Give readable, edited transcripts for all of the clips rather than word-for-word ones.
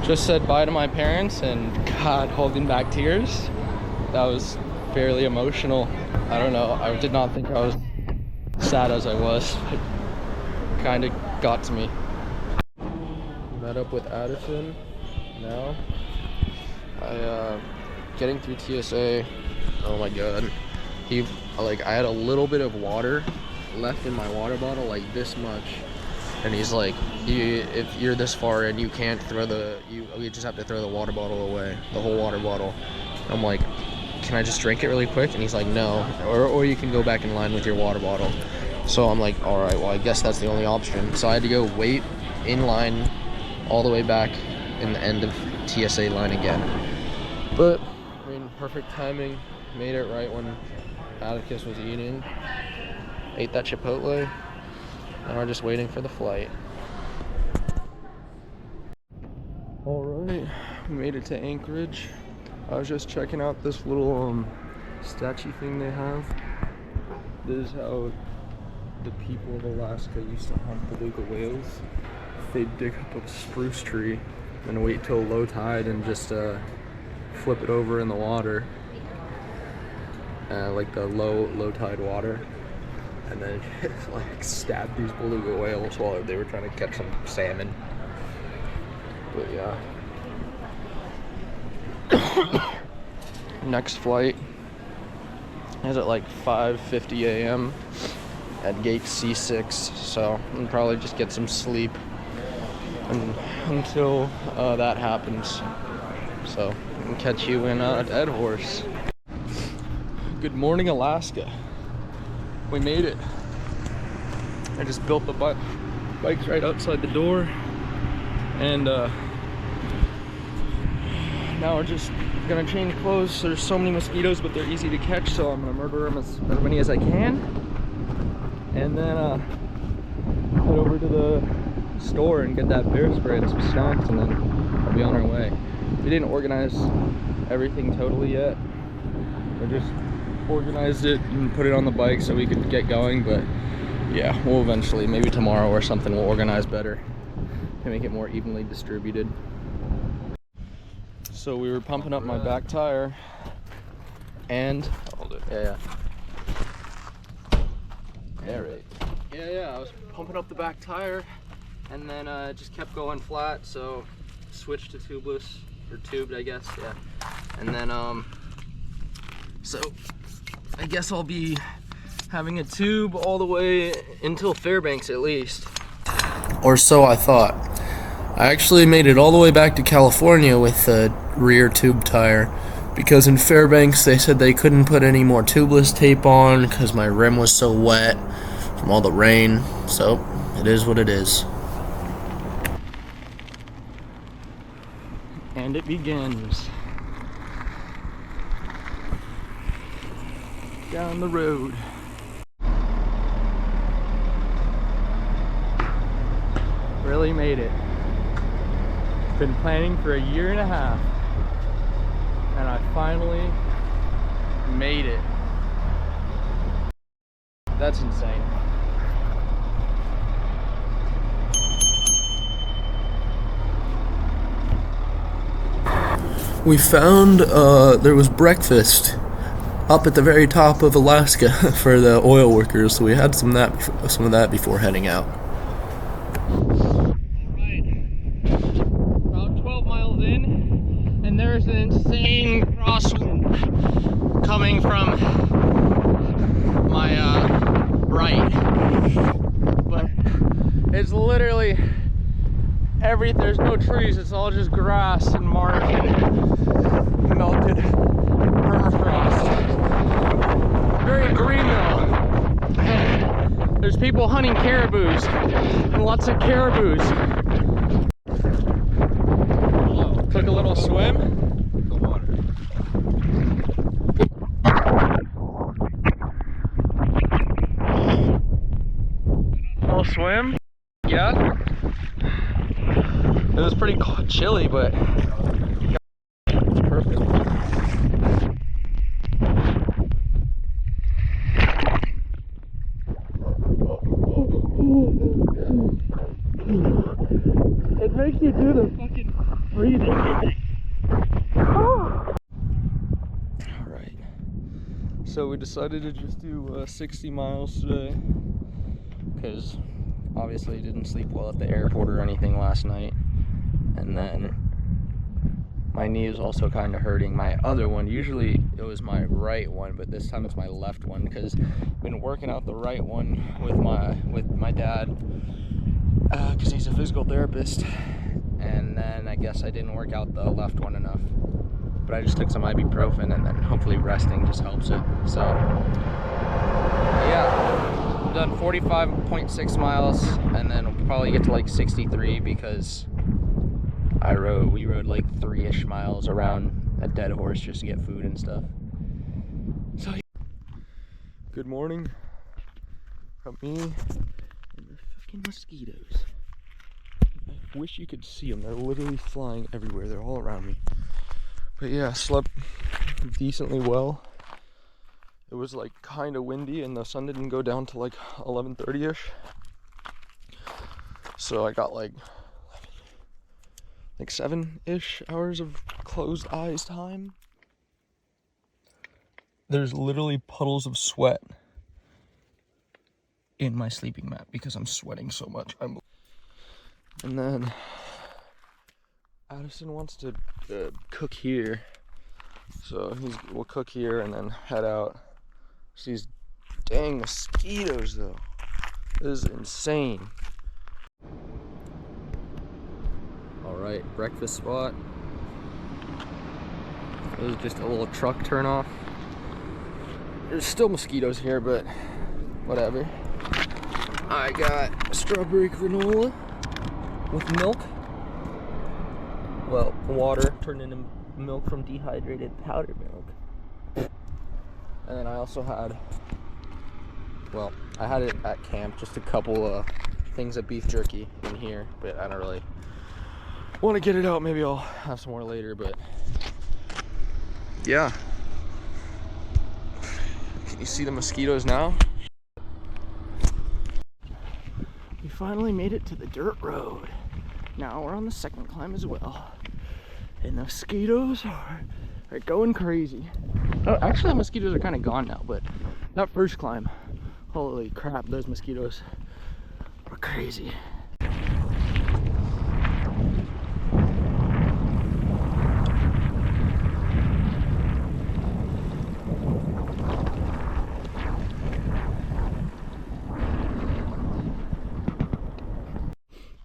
Just said bye to my parents, and God, holding back tears. That was fairly emotional. I don't know, I did not think I was sad as I was. It kind of got to me. Met up with Addison now. Getting through TSA, oh my God. I had a little bit of water left in my water bottle, like this much. And he's like, if you're this far in, you can't throw you just have to throw the water bottle away, the whole water bottle. I'm like, can I just drink it really quick? And he's like, no, or you can go back in line with your water bottle. So I'm like, all right, well, I guess that's the only option. So I had to go wait in line all the way back in the end of TSA line again. But, I mean, perfect timing. Made it right when Atticus was eating. Ate that Chipotle. And we're just waiting for the flight. Alright, we made it to Anchorage. I was just checking out this little statue thing they have. This is how the people of Alaska used to hunt beluga whales. They'd dig up a spruce tree and wait till low tide and just flip it over in the water. Like the low tide water. And then like stab these beluga whales while they were trying to catch some salmon. But yeah. Next flight is at like 5:50 a.m. at gate C6, so I'll probably just get some sleep until that happens. So I'll catch you in Deadhorse. Good morning, Alaska. We made it. I just built the bikes right outside the door, and now we're just gonna change clothes. There's so many mosquitoes, but they're easy to catch, so I'm gonna murder them as many as I can, and then head over to the store and get that bear spray and some snacks, and then I'll be on our way. We didn't organize everything totally yet. We just organized it and put it on the bike so we could get going, but yeah, we'll eventually, maybe tomorrow or something, we'll organize better to make it more evenly distributed. So we were pumping up my back tire, and hold it. Yeah, right. Yeah, I was pumping up the back tire, and then it just kept going flat, so switched to tubeless, or tubed, I guess. Yeah, and then so I guess I'll be having a tube all the way until Fairbanks at least. Or so I thought. I actually made it all the way back to California with a rear tube tire, because in Fairbanks they said they couldn't put any more tubeless tape on because my rim was so wet from all the rain. So it is what it is. And it begins. Down the road. Really made it. Been planning for a year and a half, and I finally made it. That's insane. We found there was breakfast up at the very top of Alaska for the oil workers, so we had some of that before heading out. Alright, about 12 miles in, and there's an insane crosswind coming from my right, but it's literally there's no trees, it's all just grass and marsh and melted permafrost. Very green though. And there's people hunting caribous and lots of caribous. Took a little swim. The water. Little swim. Yeah. It was pretty chilly, but it's perfect. It makes you do the fucking breathing. All right. So we decided to just do 60 miles today because obviously didn't sleep well at the airport or anything last night. And then my knee is also kind of hurting. My other one, usually it was my right one, but this time it's my left one because I've been working out the right one with my dad because he's a physical therapist. And then I guess I didn't work out the left one enough. But I just took some ibuprofen, and then hopefully resting just helps it. So yeah, I've done 45.6 miles, and then we'll probably get to like 63 because we rode like 3-ish miles around a dead horse just to get food and stuff. So good morning from me and the fucking mosquitoes. I wish you could see them. They're literally flying everywhere. They're all around me. But yeah, slept decently well. It was like kind of windy and the sun didn't go down to like 11:30ish. So I got like 7-ish hours of closed eyes time. There's literally puddles of sweat in my sleeping mat because I'm sweating so much. And then Addison wants to cook here, so we'll cook here and then head out. These dang mosquitoes though, this is insane. All right, breakfast spot. It was just a little truck turn off. There's still mosquitoes here, but whatever. I got strawberry granola with milk. Well, water turned into milk from dehydrated powdered milk. And then I also had, well, I had it at camp, just a couple of things of beef jerky in here, but I don't really want to get it out. Maybe I'll have some more later, but yeah. Can you see the mosquitoes now? We finally made it to the dirt road. Now we're on the second climb as well. And the mosquitoes are going crazy. Oh, actually the mosquitoes are kind of gone now, but that first climb, holy crap, those mosquitoes are crazy.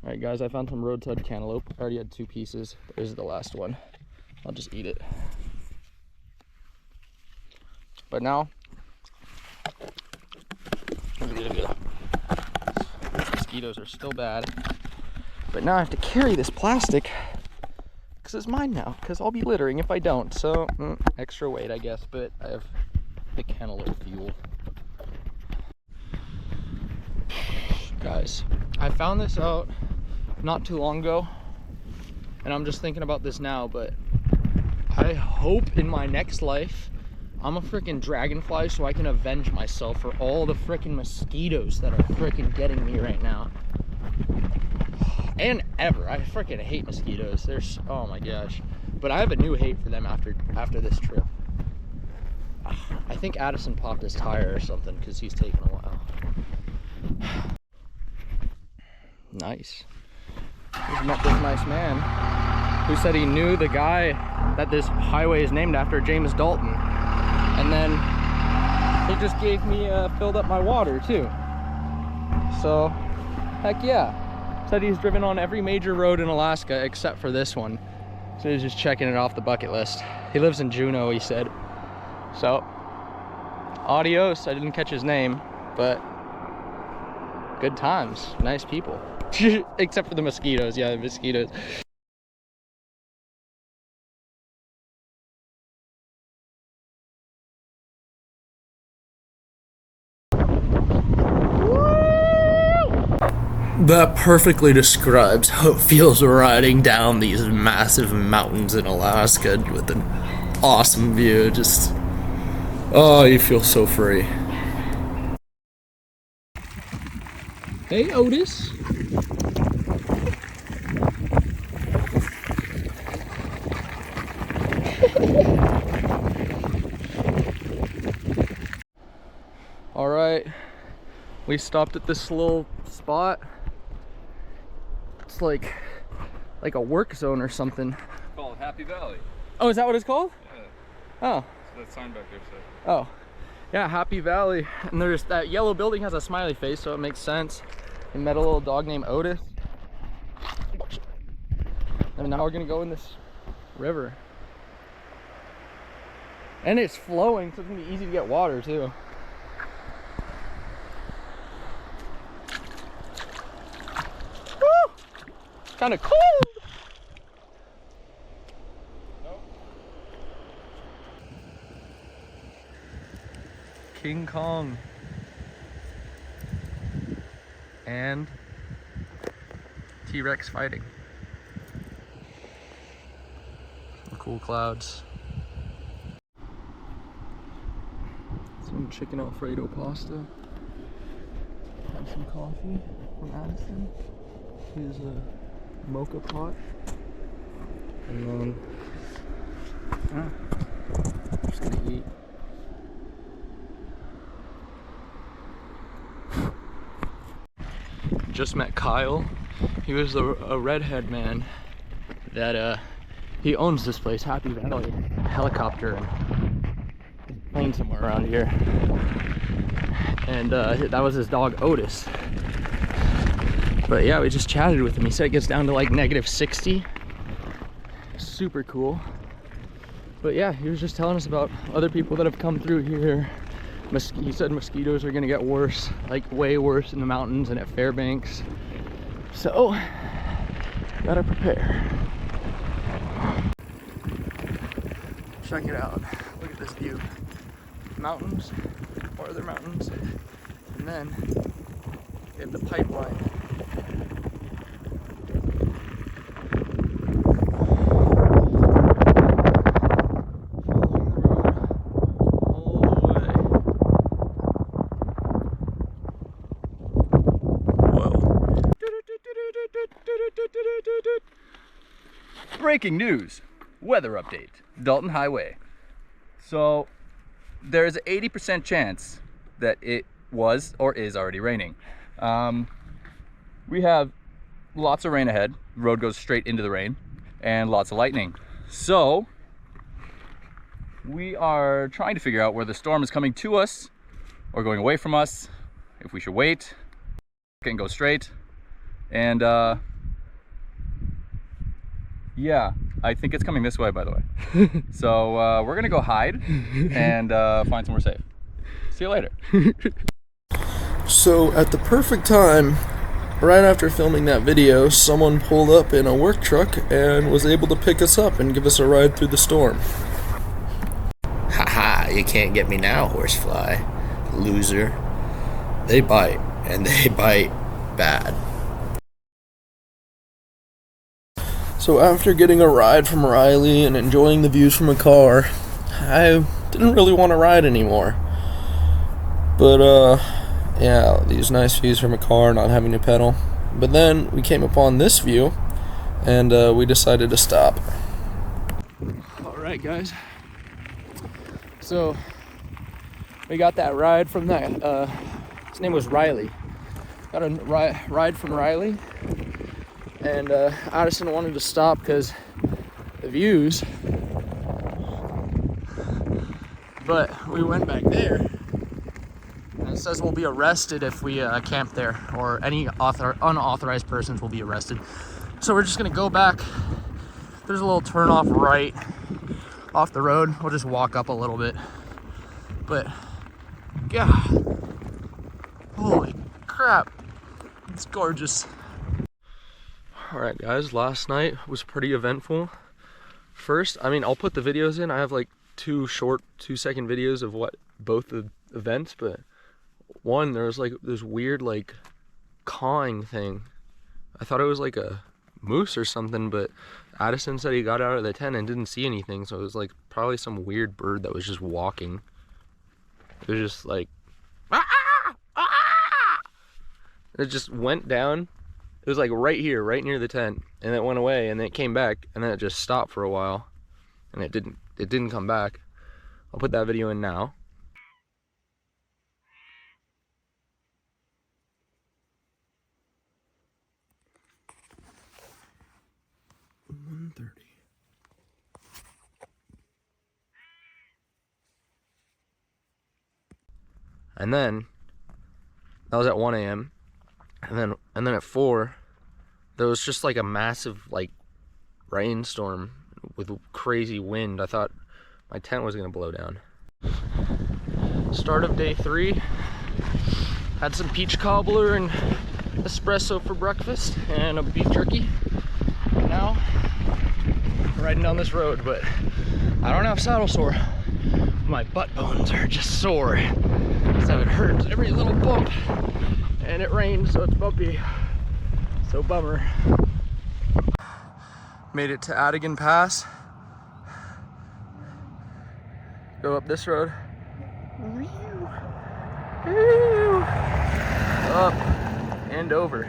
Alright guys, I found some roadside cantaloupe. I already had 2 pieces. This is the last one. I'll just eat it. But now, mosquitoes are still bad. But now I have to carry this plastic because it's mine now, because I'll be littering if I don't. So, extra weight I guess, but I have the cantaloupe fuel. Guys, I found this out not too long ago, and I'm just thinking about this now, but I hope in my next life I'm a freaking dragonfly so I can avenge myself for all the freaking mosquitoes that are freaking getting me right now. And ever. I freaking hate mosquitoes. Oh my gosh. But I have a new hate for them after this trip. I think Addison popped his tire or something because he's taking a while. Nice. Just met this nice man who said he knew the guy that this highway is named after, James Dalton. And then he just gave me, filled up my water too. So, heck yeah. Said he's driven on every major road in Alaska except for this one. So he's just checking it off the bucket list. He lives in Juneau, he said. So, adios. I didn't catch his name, but good times. Nice people. Except for the mosquitoes. Yeah, the mosquitoes. That perfectly describes how it feels riding down these massive mountains in Alaska with an awesome view. Just, oh, you feel so free. Hey, Otis. We stopped at this little spot. It's like a work zone or something. It's called Happy Valley. Oh, is that what it's called? Yeah. Oh. So that sign back there says. Oh. Yeah, Happy Valley. And there's that yellow building has a smiley face, so it makes sense. We met a little dog named Otis. And now we're gonna go in this river. And it's flowing, so it's gonna be easy to get water too. Woo! Kinda cold! Nope. King Kong. And T-Rex fighting. Some cool clouds. Some chicken Alfredo pasta. Have some coffee from Addison. Here's a mocha pot. And then, just gonna eat. Just met Kyle. He was a redhead man that he owns this place, Happy Valley Helicopter, and plane somewhere around here. And that was his dog Otis. But yeah, we just chatted with him. He said it gets down to like -60. Super cool. But yeah, he was just telling us about other people that have come through here. He said mosquitoes are gonna get worse, like way worse in the mountains and at Fairbanks. So, gotta prepare. Check it out. Look at this view. Mountains, farther mountains, and then we have the pipeline. Breaking news, weather update, Dalton Highway. So there's an 80% chance that it was or is already raining. We have lots of rain ahead. The road goes straight into the rain, and lots of lightning. So we are trying to figure out where the storm is coming to us or going away from us, if we should wait and go straight. And yeah, I think it's coming this way, by the way. So we're gonna go hide and find somewhere safe. See you later. So at the perfect time, right after filming that video, someone pulled up in a work truck and was able to pick us up and give us a ride through the storm. Haha, you can't get me now, horsefly. Loser. They bite, and they bite bad. So after getting a ride from Riley and enjoying the views from a car, I didn't really want to ride anymore. But yeah, these nice views from a car, not having to pedal. But then we came upon this view, and we decided to stop. Alright guys, so we got that ride from that, his name was Riley. Got a ride from Riley, and Addison wanted to stop because the views, but we went back there, and it says we'll be arrested if we camp there, or any unauthorized persons will be arrested. So we're just gonna go back. There's a little turn off right off the road. We'll just walk up a little bit. But God, holy crap, it's gorgeous. Alright guys, last night was pretty eventful. First, I mean, I'll put the videos in. I have like 2 short 2-second videos of what both the events, but one, there was like this weird like cawing thing. I thought it was like a moose or something, but Addison said he got out of the tent and didn't see anything, so it was like probably some weird bird that was just walking. It was just like, ah, ah! It just went down. It was like right here, right near the tent, and it went away, and then it came back, and then it just stopped for a while, and it didn't come back. I'll put that video in now. 4:30. And then that was at 1 a.m. And then at 4, there was just like a massive like rainstorm with crazy wind. I thought my tent was gonna blow down. Start of day 3. Had some peach cobbler and espresso for breakfast and a beef jerky. And now riding down this road, but I don't have saddle sore. My butt bones are just sore, so it hurts every little bump, and it rains, so it's bumpy. So bummer. Made it to Adigan Pass. Go up this road. Up and over.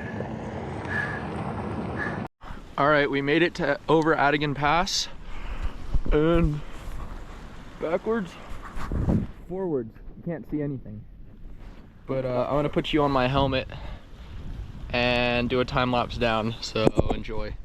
All right, we made it to over Adigan Pass, and backwards, forwards. You can't see anything. But I'm gonna put you on my helmet and do a time lapse down, so enjoy.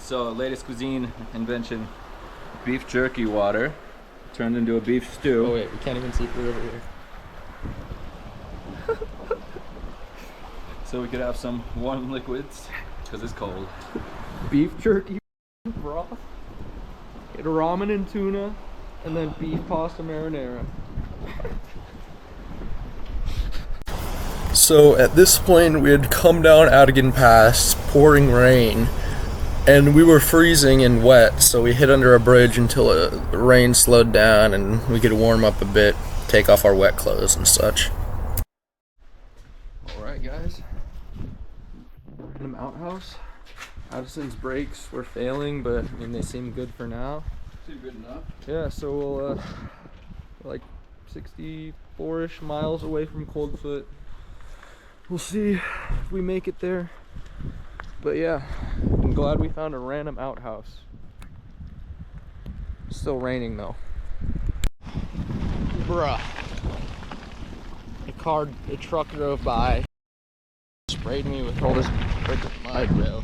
So, latest cuisine invention, beef jerky water turned into a beef stew. Oh wait, we can't even see through over here. So we could have some warm liquids, because it's cold. Beef jerky broth, ramen and tuna, and then beef pasta marinara. So at this point, we had come down Adigan Pass, pouring rain, and we were freezing and wet, so we hid under a bridge until the rain slowed down and we could warm up a bit, take off our wet clothes and such. Alright guys, random outhouse. Addison's brakes were failing, but I mean they seem good for now. Seem good enough. Yeah, so we'll we're like 64-ish miles away from Coldfoot. We'll see if we make it there. But yeah, I'm glad we found a random outhouse. Still raining though. Bruh. A truck drove by, sprayed me with all this freaking mud, bro.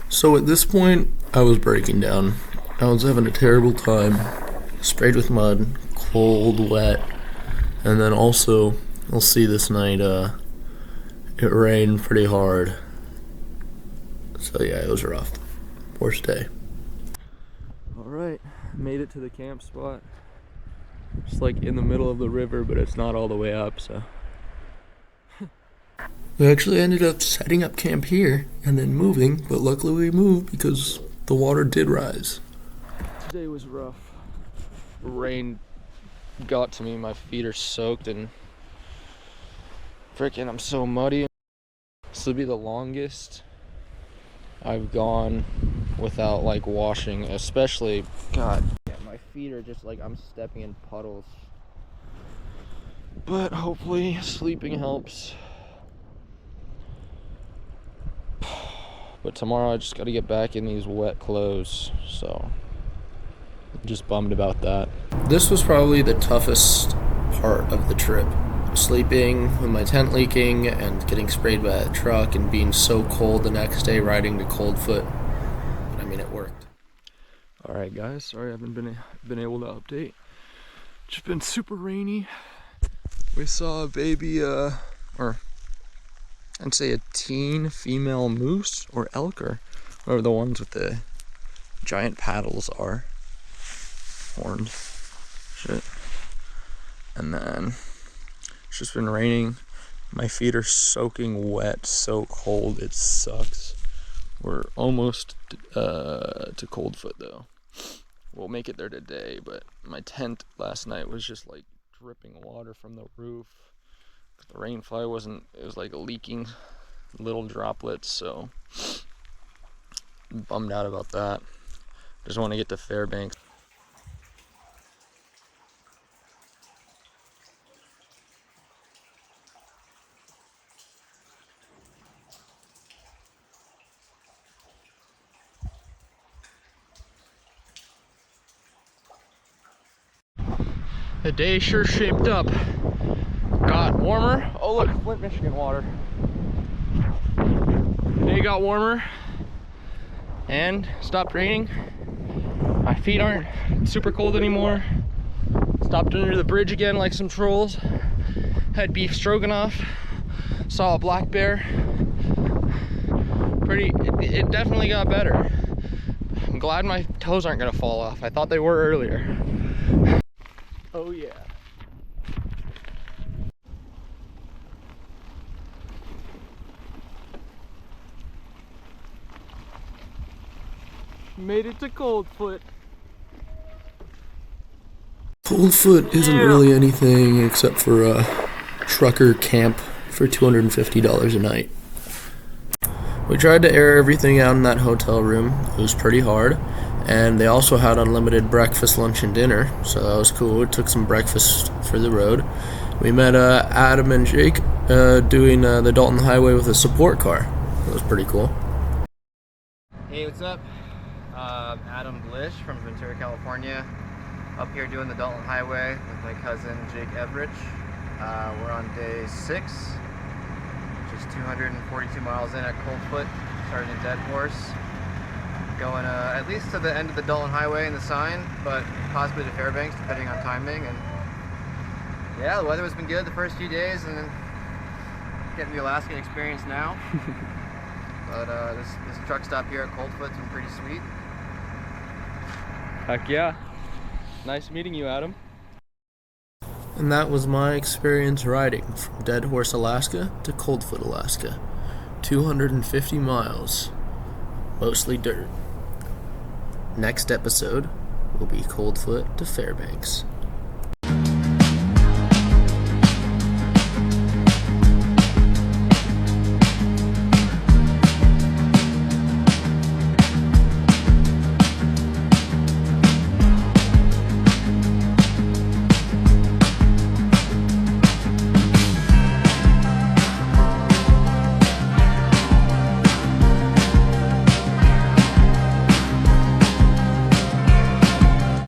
So at this point, I was breaking down. I was having a terrible time. Sprayed with mud, cold, wet, and then also, you'll see this night, it rained pretty hard. So yeah, it was rough. Worst day. Alright, made it to the camp spot. Just like in the middle of the river, but it's not all the way up, so. We actually ended up setting up camp here and then moving, but luckily we moved because the water did rise. Today was rough. Rain got to me, my feet are soaked and freaking I'm so muddy. This will be the longest I've gone without like washing, especially, God, yeah, my feet are just like I'm stepping in puddles. But hopefully sleeping helps. But tomorrow I just gotta get back in these wet clothes, so I'm just bummed about that. This was probably the toughest part of the trip. Sleeping with my tent leaking and getting sprayed by a truck and being so cold the next day riding to Coldfoot. But I mean, it worked. Alright guys, sorry I haven't been able to update. Just been super rainy. We saw a baby, or I'd say a teen female moose or elk, or whatever the ones with the giant paddles are. Horns. Shit. And then it's just been raining. My feet are soaking wet, so cold, it sucks. We're almost to Coldfoot though. We'll make it there today, but my tent last night was just like dripping water from the roof. The rain fly wasn't, it was like leaking little droplets, so I'm bummed out about that. Just want to get to Fairbanks. The day sure shaped up. Got warmer. Oh look, Flint, Michigan water. The day got warmer and stopped raining. My feet aren't super cold anymore. Stopped under the bridge again like some trolls. Had beef stroganoff. Saw a black bear. It definitely got better. I'm glad my toes aren't gonna fall off. I thought they were earlier. Oh yeah. Made it to Coldfoot. Coldfoot isn't really anything except for a trucker camp for $250 a night. We tried to air everything out in that hotel room. It was pretty hard. And they also had unlimited breakfast, lunch, and dinner, so that was cool. We took some breakfast for the road. We met Adam and Jake doing the Dalton Highway with a support car. That was pretty cool. Hey, what's up? Adam Blish from Ventura, California. Up here doing the Dalton Highway with my cousin Jake Everidge. We're on day 6, which is 242 miles in at Coldfoot, starting in Deadhorse. Going at least to the end of the Dalton Highway and the sign, but possibly to Fairbanks, depending on timing. And yeah, the weather has been good the first few days, and then getting the Alaskan experience now. But this truck stop here at Coldfoot's been pretty sweet. Heck yeah. Nice meeting you, Adam. And that was my experience riding from Deadhorse, Alaska to Coldfoot, Alaska. 250 miles. Mostly dirt. Next episode will be Coldfoot to Fairbanks.